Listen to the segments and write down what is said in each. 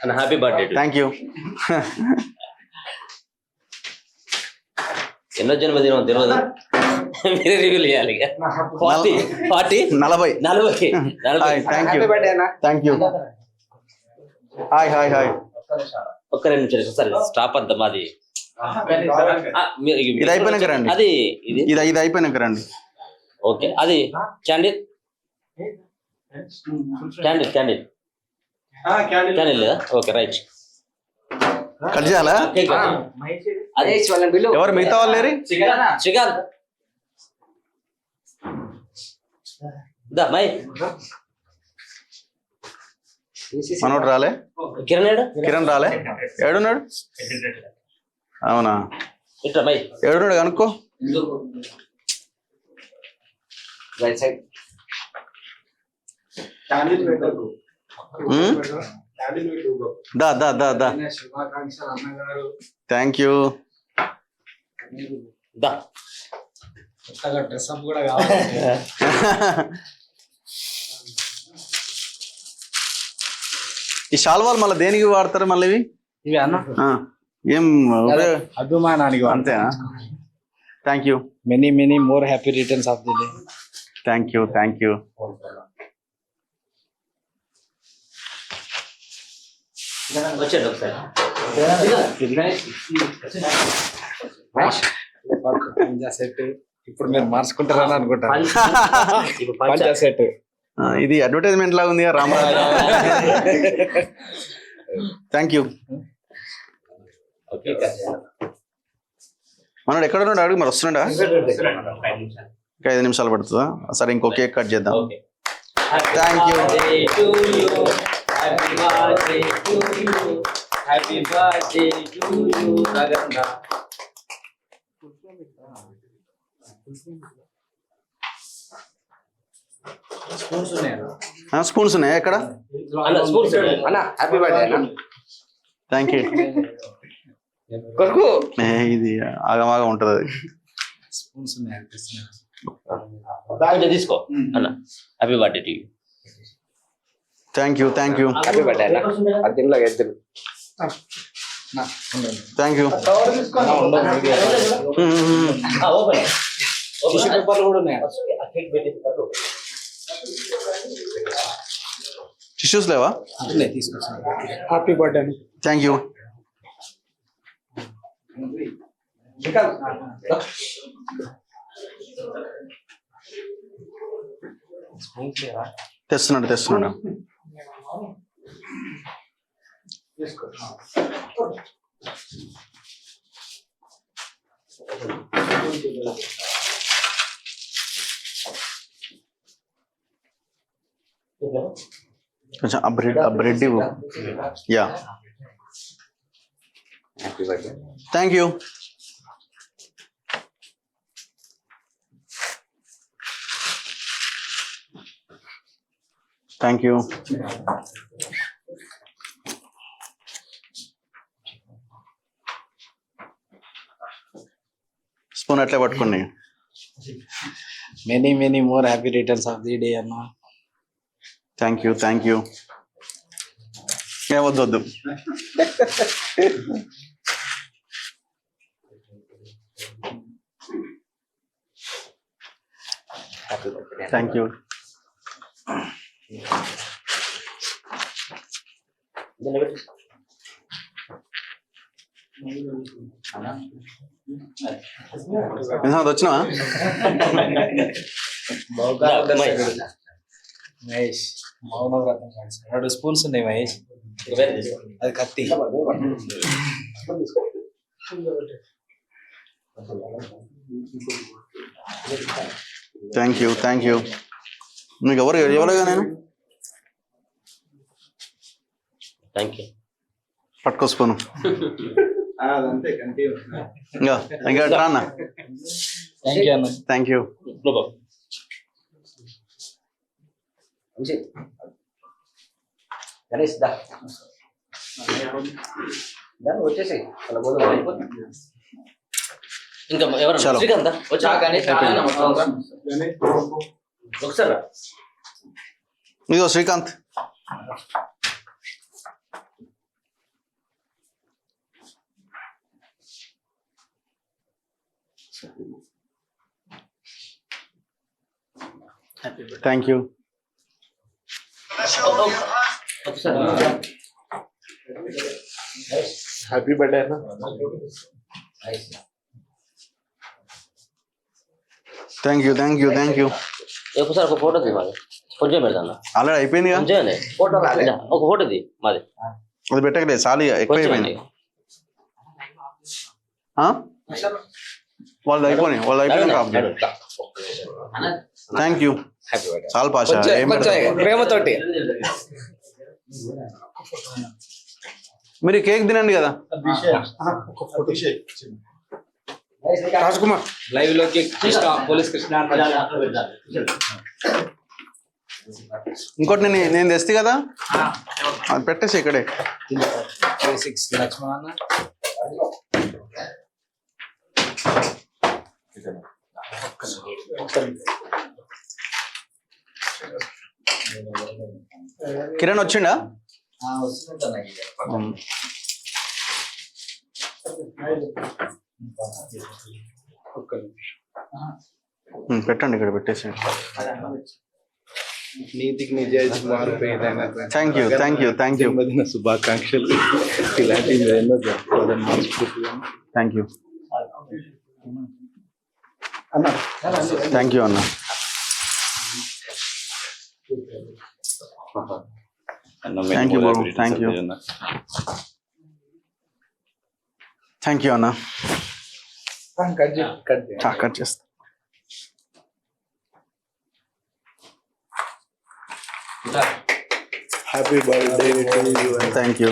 And happy birthday. Thank you. ఎన్నో జన్మదినం తెలియదు, మీరే రివ్యూలు చేయాలి. 40 thank you. Hi hi hi. ఒక్క 2 నిమిషాలు సార్, స్టాప్ అంతా మాది. ఇది అయిపోయినాక రండి. అది ఇది అయిపోయినాక రండి. ఓకే, అది క్యాండిల్ లేదా? Okay right. కట్ చేయాలా? ఎవరు మిగతా వాళ్ళు లేరు? శ్రీకాంత్ మై మనోడు రాలే? కిరణ్ రాలే? ఏడున్నాడు? అవునా, ఇట్లా మై ఏడున్నాడు కనుక్కో. దా దా దా దా. Thank you. దా ఈ శాల్వాలు మళ్ళీ దేనికి వాడతారు మళ్ళీ ఇవి? ఏం అభిమానానికి అంతేనా? Thank you. Many many more happy returns of the day. Thank you. Thank you. వచ్చాడు ఒకసారి. సెట్ ఇప్పుడు మీరు మార్చుకుంటారని అనుకుంటారు. పంచా సెట్ ఇది అడ్వర్టైజ్మెంట్ లాగా ఉంది రామరాజు. Thank you. మనోడు ఎక్కడ ఉన్నాడు అడుగు, మరి వస్తున్నాడా? ఇంకా 5 నిమిషాలు పడుతుందా? సరే, ఇంకో కేక్ కట్ చేద్దాం. Thank you. స్పూన్స్ ఉన్నాయా ఎక్కడ? Thank you. ఇది ఆగమాగా ఉంటది అది. తీసుకో అన్న. Happy birthday to you. Thank you. Thank you. Thank you. Tissues లేవా? Happy birthday. Thank you. తెస్తున్నాడు. కొంచెం ఆ బ్రెడ్ ఇవ్వు. Yeah, thank you. Thank you. Spoon అట్లే పట్టుకోండి. Many many more happy returns of the day అన్న. Thank you. Thank you. ఏమొద్దు. Thank you. వచ్చినావా? మహేష్ మౌనవ్రతం 2 స్పూన్స్ ఉన్నాయి మహేష్. అది కత్తి. Thank you. Thank you. మీకు ఎవరు ఇవ్వలేగా నేను? Thank you. పట్టుకో స్పూను. ఇంకా రా అన్న. Thank you. గణేష్ దా వచ్చేసి ఇంకా ఎవరు? శ్రీకాంత్ వచ్చా? ఒకసారి ఇదిగో Srikanth. Thank you. Happy birthday అన్న. Thank you thank you thank you. ఒకసారి ఒక ఫోటో తీ మాది, కొంచెం పెడతాను. ఆల్రెడీ అయిపోయింది కదా, కొంచెం ఒక ఫోటో తీ మాది. అది పెట్టకలేదు, చాలు ఎక్కువ అయిపోయింది. వాళ్ళు అయిపోయినాయి, వాళ్ళు అయిపోయినాయి. Thank you. చాలు పాషా. ప్రేమతోటి మీరు కేక్ తినండి కదా. రాజ్ కుమార్ లైవ్ లోకి కృష్ణ, పోలీస్ కృష్ణ. ఇంకోటి నేను తెస్తే కదా, అది పెట్టేసి ఇక్కడే. 36 లక్ష్మణ. కిరణ్ వచ్చిండా? పెట్టండి, ఇక్కడ పెట్టేసి. నీతికి నిజాయితీ మారిపోయింది. Thank you thank you thank you. జన్మదిన శుభాకాంక్షలు. ఇలాంటి ఎన్నో జరుపుకోవాలని మనస్ఫూర్తిగా. థ్యాంక్ యూ థ్యాంక్ యూ అన్న. Thank you Babu, thank you thank you అన్న. కట్ చేస్తా. Happy birthday to you. Thank you.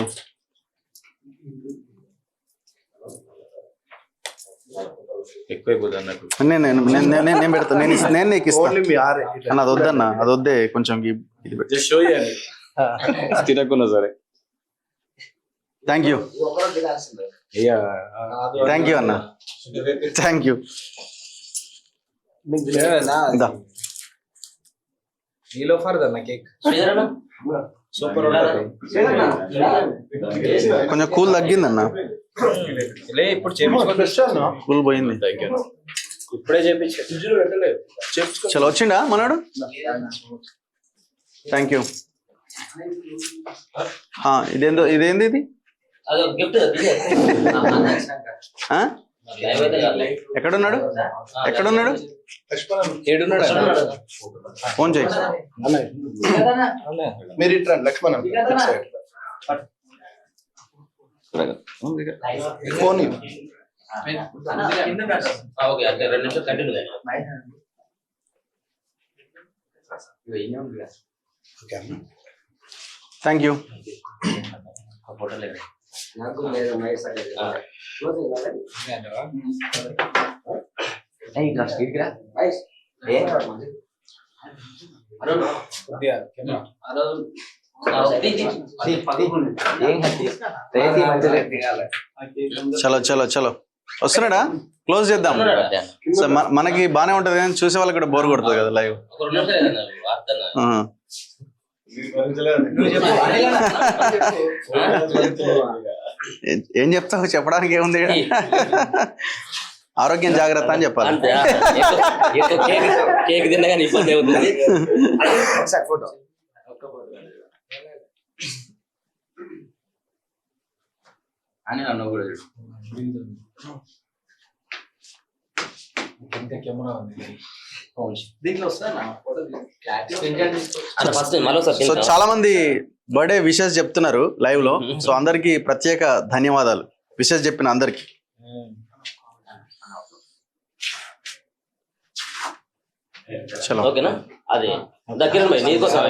నేను పెడతా, నేను నీకు ఇస్తాను అన్న. అది వద్దన్న, అది వద్దే, కొంచెం ఇది పెట్టి. తినకున్నా సరే. థ్యాంక్ యూ థ్యాంక్ యూ అన్న. Thank you. నీలో ఫర్దర్ నా కేక్ సూపర్. కొంచెం కూల్ తగ్గిందన్న, ఇప్పుడు చేయించుకోవచ్చు. కూల్ పోయింది ఇప్పుడే చేయించు. చలో వచ్చిండా మనోడు. Thank you. ఇదేంది ఇది? ఎక్కడున్నాడు ఎక్కడున్నాడు? ఫోన్ చేయి. మీరు ఇట్లా లక్ష్మణ్ ఫోన్ థ్యాంక్ యూ. చలో చలో చలో, వస్తున్నాడా? క్లోజ్ చేద్దాం. మనకి బానే ఉంటది కానీ చూసే వాళ్ళకి కూడా బోర్ కొడుతుంది కదా లైవ్. ఏం చెప్తావు? చెప్పడానికి ఏముంది? ఆరోగ్యం జాగ్రత్త అని చెప్పాలి. కేక్ తిన్నా కానీ ఇబ్బంది అవుతుంది. అని నన్ను కూడా సో చాలా మంది బర్త్డే విషెస్ చెప్తున్నారు లైవ్ లో. సో అందరికి ప్రత్యేక ధన్యవాదాలు, విషెస్ చెప్పిన అందరికి. చలో ఓకేనా? అది దగ్గర నీకోసం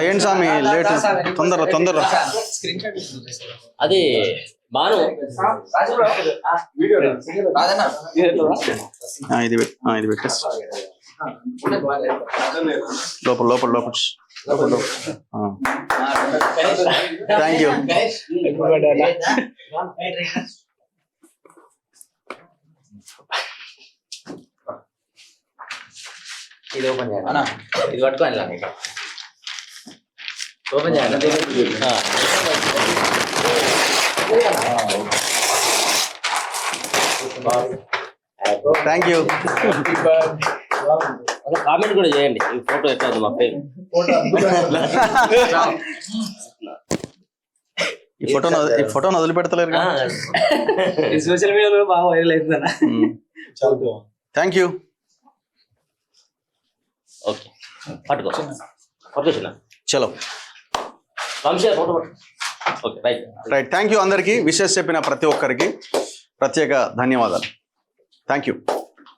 ఏంటి స్వామి లేట్, తొందరగా తొందరగా. అది బాను ఇది పెట్టేసి లోపల లోపల లోపల. Thank you. ఇది ఓపెన్ చేయాలి, ఇది పట్టుకోండి. ఓపెన్ చేయాలి. Thank you. ఒక కామెంట్ కూడా చేయండి ఈ ఫోటో ఎట్లా ఉంది మా ఫ్రెండ్. ఈ ఫోటోను వదిలిపెడతలేరు. సోషల్ మీడియాలో బాగా వైరల్ అవుతుందన్న. Thank you. ఓకే పట్టుకో పట్టుకోసిన చలో వంశీ ఫోటో పట్టు. Okay right right. Thank you అందరికీ. విషెస్ చెప్పిన ప్రతి ఒక్కరికి ప్రత్యేక ధన్యవాదాలు. Thank you.